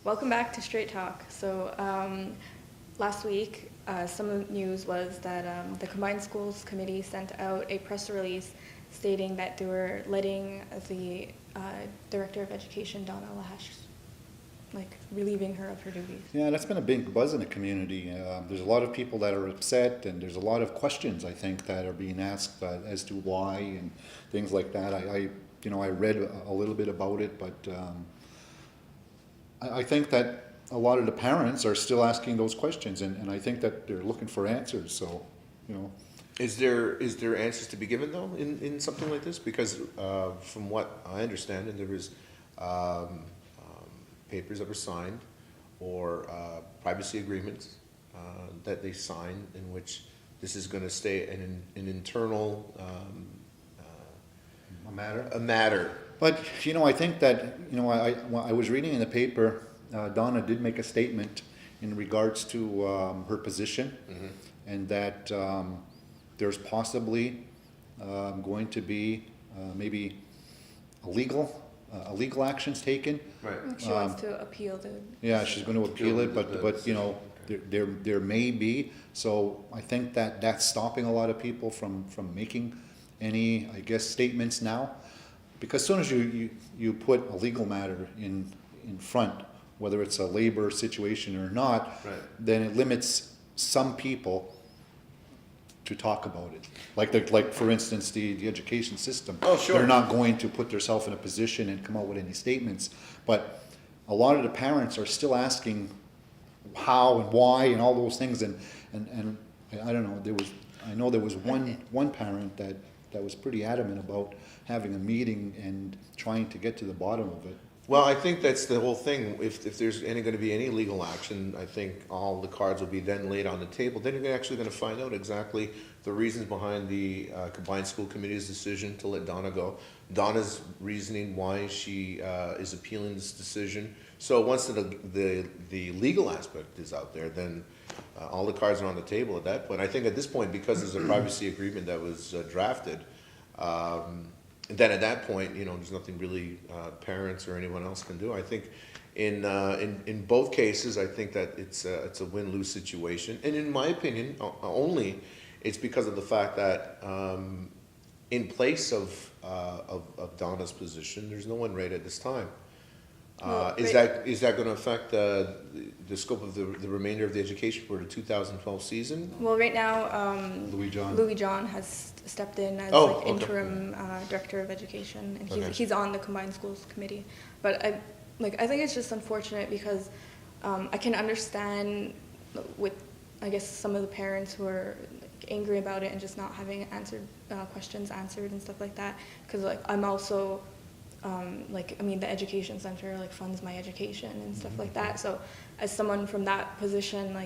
Welcome back to Straight Talk. Last week, some of the news was that the Combined Schools Committee sent out a press release stating that they were letting the Director of Education, Donna Lash, relieving her of her duties. Yeah, that's been a big buzz in the community. There's a lot of people that are upset, and there's a lot of questions, I think, that are being asked as to why and things like that. I read a little bit about it, but I think that a lot of the parents are still asking those questions, and I think that they're looking for answers. So, Is there answers to be given though in something like this? Because from what I understand, and there was papers that were signed or privacy agreements that they signed in which this is going to stay an internal a matter. a matter. But I think that I was reading in the paper. Donna did make a statement in regards to her position, and that there's possibly going to be maybe illegal actions taken. Right. She wants to appeal the... Yeah, she's going to appeal it, but there may be. So I think that that's stopping a lot of people from making any, I guess, statements now. Because as soon as you put a legal matter in front, whether it's a labor situation or not, Right. then it limits some people to talk about it. Like for instance, the education system. Oh, sure. They're not going to put themselves in a position and come out with any statements. But a lot of the parents are still asking how and why and all those things. And I don't know, I know there was one parent that was pretty adamant about having a meeting and trying to get to the bottom of it. Well, I think that's the whole thing. If there's going to be any legal action, I think all the cards will be then laid on the table. Then you're actually going to find out exactly the reasons behind the Combined School Committee's decision to let Donna go. Donna's reasoning why she is appealing this decision. So once the legal aspect is out there, then all the cards are on the table at that point. I think at this point, because there's a privacy agreement that was drafted, then at that point, there's nothing really parents or anyone else can do. I think in both cases, I think that it's a win-lose situation. And in my opinion, only it's because of the fact that in place of Donna's position, there's no one right at this time. Is that going to affect the scope of the remainder of the education for the 2012 season? Well, right now, Louis John has stepped in as Okay. interim Director of Education, and Okay. he's on the Combined Schools Committee. But I think it's just unfortunate because I can understand with, I guess, some of the parents who are angry about it and just not having questions answered and stuff like that. Because I'm also the education center funds my education and stuff like that. So as someone from that position,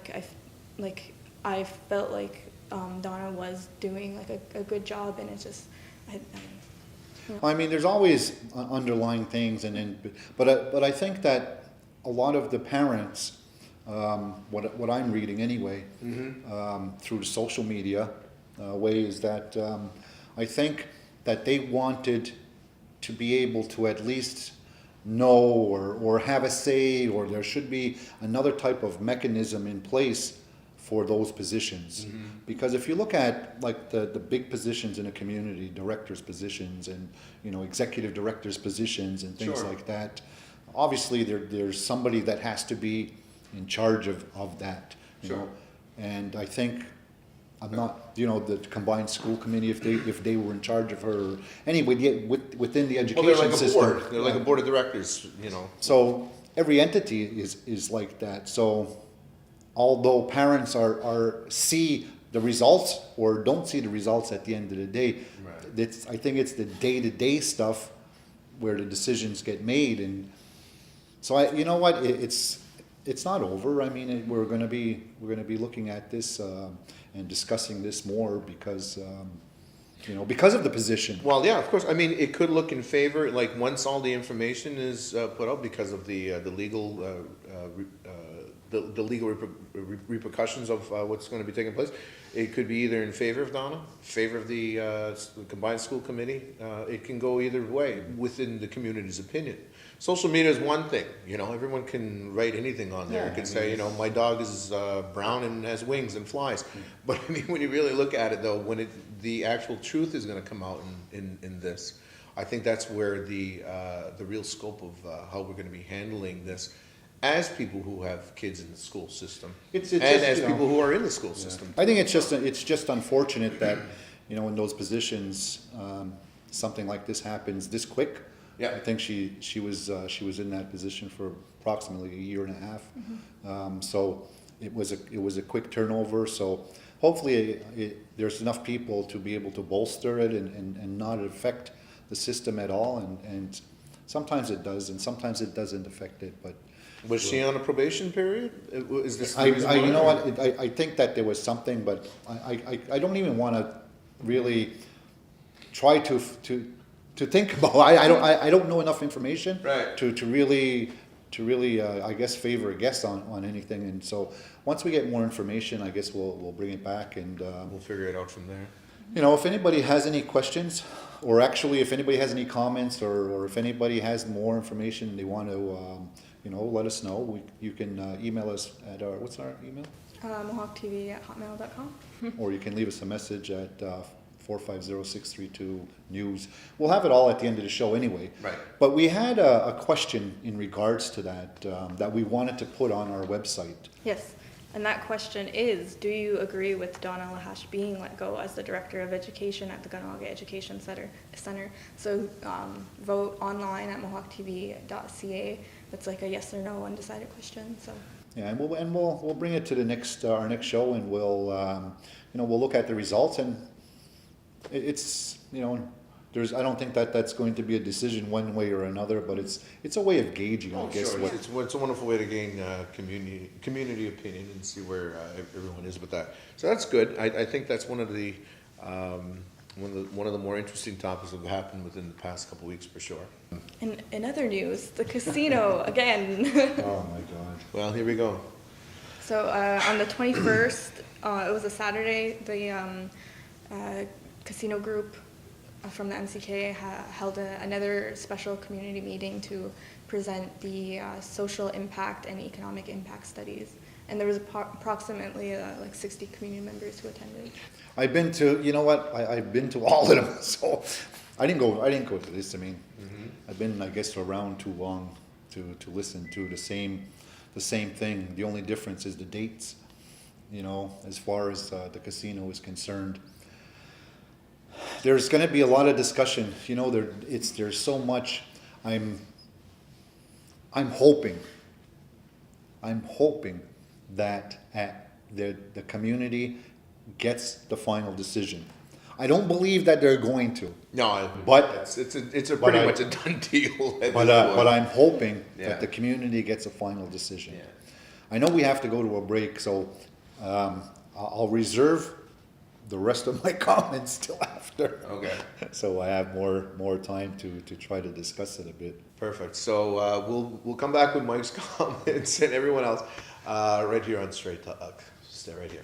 I felt like Donna was doing a good job, and it's just I mean, there's always underlying things, but I think that a lot of the parents, what I'm reading anyway, through the social media way, is that I think that they wanted to be able to at least know or have a say, or there should be another type of mechanism in place for those positions. Because if you look at the big positions in a community, directors' positions and executive directors' positions and things Sure. like that, obviously there's somebody that has to be in charge of that. You Sure. know? And I think I'm not, the Combined School Committee, if they were in charge of her, anyway, within the Well, education they're like a system. board. They're like a board of directors, So every entity is like that. So although parents see the results or don't see the results at the end of the day, Right. I think it's the day-to-day stuff where the decisions get made. And so you know what, it's not over. I mean, we're going to be looking at this and discussing this more because because of the position. Well, yeah, of course. I mean, it could look in favor, once all the information is put out because of the legal the legal repercussions of what's going to be taking place. It could be either in favor of Donna, favor of the combined school committee. It can go either way within the community's opinion. Social media is one thing, everyone can write anything on there. Yeah, You can I say, mean, my dog is brown and has wings and flies. But I mean, when you really look at it though, when the actual truth is gonna come out in this, I think that's where the real scope of how we're gonna be handling this as people who have kids in the school system. It's And just, as you know, people who are in the school system. I think it's just unfortunate that, in those positions, something like this happens this quick. Yeah. I think she was in that position for approximately a year and a half. So it was a quick turnover. So hopefully there's enough people to be able to bolster it and not affect the system at all. And sometimes it does, and sometimes it doesn't affect it. But Was she on a probation period? Is this the I reason you know why? what, I think that there was something, but I don't even want to really try to think about. I don't know enough information Right. to really I guess favor a guess on anything. And so once we get more information, I guess we'll bring it back. And We'll figure it out from there. if anybody has any questions, or actually if anybody has any comments, or if anybody has more information and they want to let us know. You can email us at what's our email? MohawkTV@hotmail.com. Or you can leave us a message at 450-632 news. We'll have it all at the end of the show anyway. Right. But we had a question in regards to that that we wanted to put on our website. Yes, and that question is, do you agree with Donna Lahash being let go as the Director of Education at the Kahnawake Education Center? So vote online at mohawktv.ca. It's like a yes or no undecided question. So Yeah, and we'll bring it to the next our next show, and we'll we'll look at the results. And it's I don't think that's going to be a decision one way or another, but it's a way of gauging, I guess. Sure. What, It's a wonderful way to gain community opinion and see where everyone is with that. So that's good. I think that's one of the more interesting topics that have happened within the past couple weeks for sure. in other news, the casino again. oh my God. Well, here we go. So on the 21st, it was a Saturday, the casino group from the MCK held another special community meeting to present the social impact and economic impact studies. And there was approximately 60 community members who attended. I've been to, I've been to all of them. So I didn't go to this. I mean, I've been, I guess, around too long to listen to the same thing. The only difference is the dates, as far as the casino is concerned. There's going to be a lot of discussion. There's so much. I'm hoping that the community gets the final decision. I don't believe that they're going to. No, But- it's but pretty I- much a done deal. at But this point. but I'm hoping Yeah. that the community gets a final decision. Yeah. I know we have to go to a break, so I'll reserve the rest of my comments till after. Okay. So I have more time to try to discuss it a bit. Perfect. So we'll come back with Mike's comments and everyone else right here on Straight Talk. Stay right here.